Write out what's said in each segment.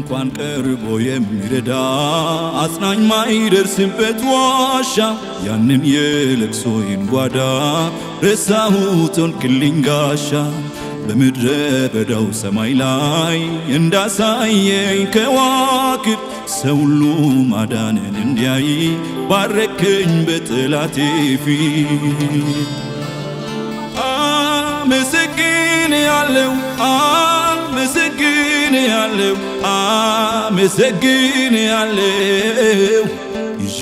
እንኳን ቀርቦ የሚረዳ አጽናኝ ማይደርስበት ዋሻ ያንን የለቅሶዬን ጓዳ ረሳሁት ሆንክልኝ ጋሻ በምድረ በዳው ሰማይ ላይ እንዳሳየኝ ከዋክብት ሰው ሁሉ ማዳንን እንዲያይ ባረከኝ በጠላቴ ፊት አመሰግንሃለሁ አመሰግንሃለሁ አመሰግንሃለሁ ይዤ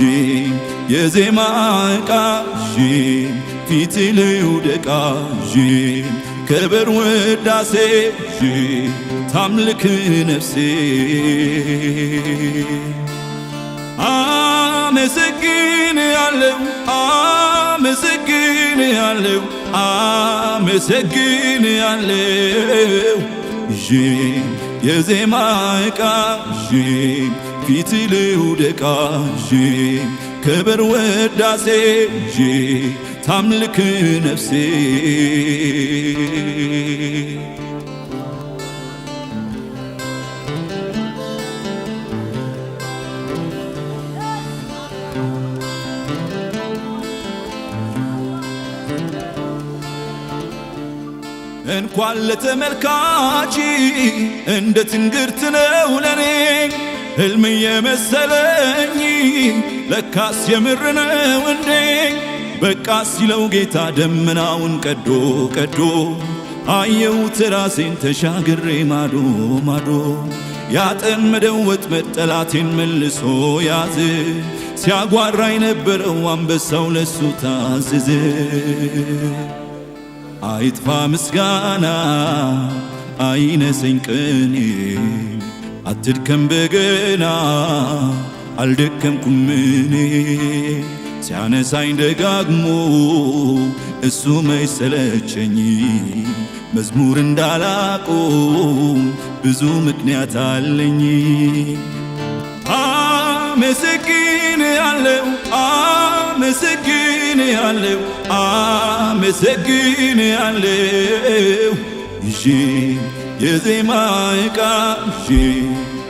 የዜማ ዕቃ ይዤ ፊት ልውደቅ ይዤ ክብር ውዳሴ ይዤ ታምልክ ነፍሴ አመሰግንሃለሁ አመሰግንሃለሁ አመሰግንሃለሁ ይዤ የዜማ ዕቃ ይዤ ፊት ልውደቅ ይዤ ክብር ውዳሴ ይዤ ታምልክ ነፍሴ እንኳን ለተመልካች እንደ ትንግርት ነው ለኔ ሕልም የመሰለኝ ለካስ የምር ነው እንዴ በቃ ሲለው ጌታ ደመናውን ቀዶ ቀዶ አየሁት ራሴን ተሻግሬ ማዶ ማዶ ያጠመደው ወጥመድ ጠላቴን መልሶ ያዘ ሲያጓራ የነበረው አንበሳው ለሱ ታዘዘ አይጥፋ ምስጋና አይነሰኝ ቅኔ አትድከም በገና አልደከምኩም እኔ ሲያነሳኝ ደጋግሞ እሱ መይሰለቸኝ መዝሙር እንዳላቆም ብዙ ምክንያት አለኝ አመሰግንሃለሁ አመሰግንሃለሁ አመሰግንሃለሁ ይዤ የዜማ ዕቃ ይዤ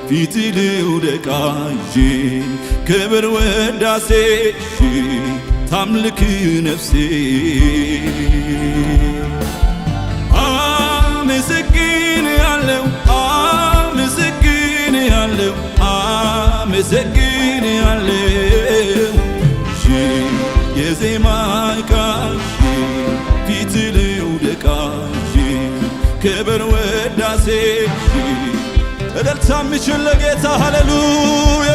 ፊት ልውደቅ ይዤ ክብር ውዳሴ ይዤ ታምልክ ነፍሴ አመሰግንሃለሁ አመሰግንሃለሁ አመሰግንሃለሁ ይዤ የዜማ ዕቃ ይዤ ፊት ልውደቅ ይዤ ክብር ውዳሴ እልልታ የሚችል ለጌታ ሃሌሉያ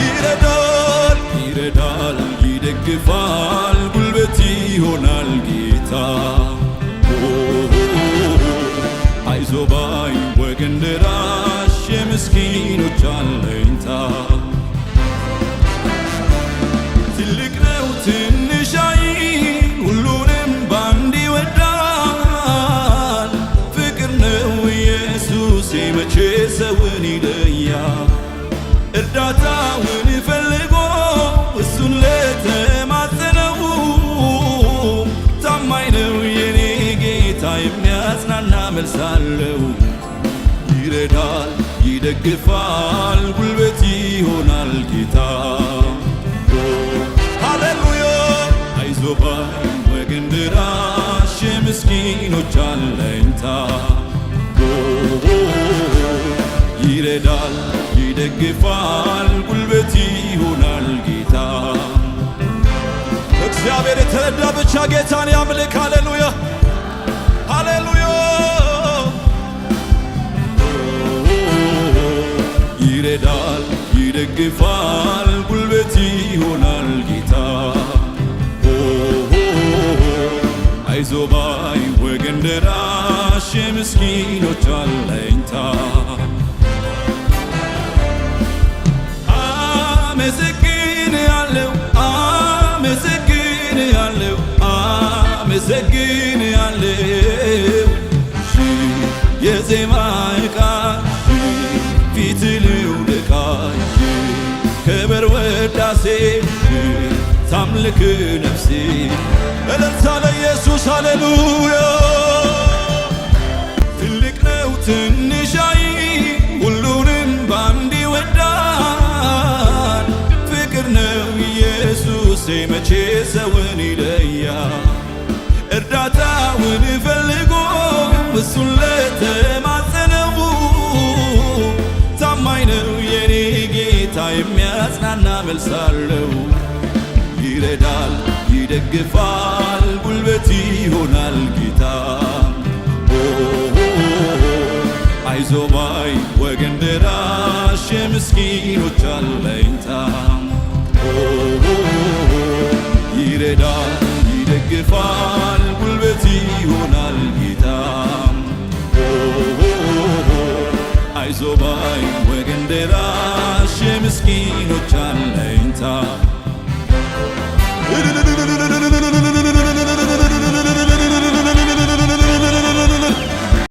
ይረዳል ይረዳል ይደግፋል ጉልበት ይሆናል ጌታ አይዞህ ባይ ወገን ደራሽ የምስኪኖች አለኝታ ትልቅ ነው ትንሽ አይል ሁሉንም ባንድ ይወዳል ፍቅር ነው ኢየሱስ መቼ ሰውን ይለያል እርዳታውን ፈልጎ እሱን ለተማጸነው ታማኝ ነው የኔ ጌታ የሚያጽናና መልስ አለው ይረዳል ይደግፋል ጉልበት ይሆናል ጌታ ሃሌሉያ አይዞህ ባይ ወገን ደራሽ የምስኪኖች አለኝታ ይረዳል ይደግፋል ጉልበት ይሆናል ጌታ እግዚአብሔር የተረዳ ብቻ ጌታን ያምልክ ሃሌሉያ ሃሌሉያ ይረዳል ይደግፋል ጉልበት ይሆናል ጌታ አይዞህ ባይ ወገን ደራሽ የምስኪኖች አለኝታ አመሰግንሃለሁ አመሰግንሃለሁ አመሰግንሃለሁ የዜማ ዕቃ ፊት ልውደቅ ክብር ውዳሴ ታምልክ ነፍሴ እልልታ ለኢየሱስ ሃሌሉያ ትልቅ ነው ትንሽ አይል እሱን ለተማጸነው ታማኝ ነው የኔ ጌታ የሚያጽናና መልስ አለው። ይረዳል ይደግፋል ጉልበት ይሆናል ጌታ አይዞ ባይ ወገን ደራሽ የምስኪኖች አለኝታ ይረዳል ይደግፋል ጉልበት ይሆናል ጌታ አይዞ ባይ ወገን ደራሽ የምስኪኖች አለኝታ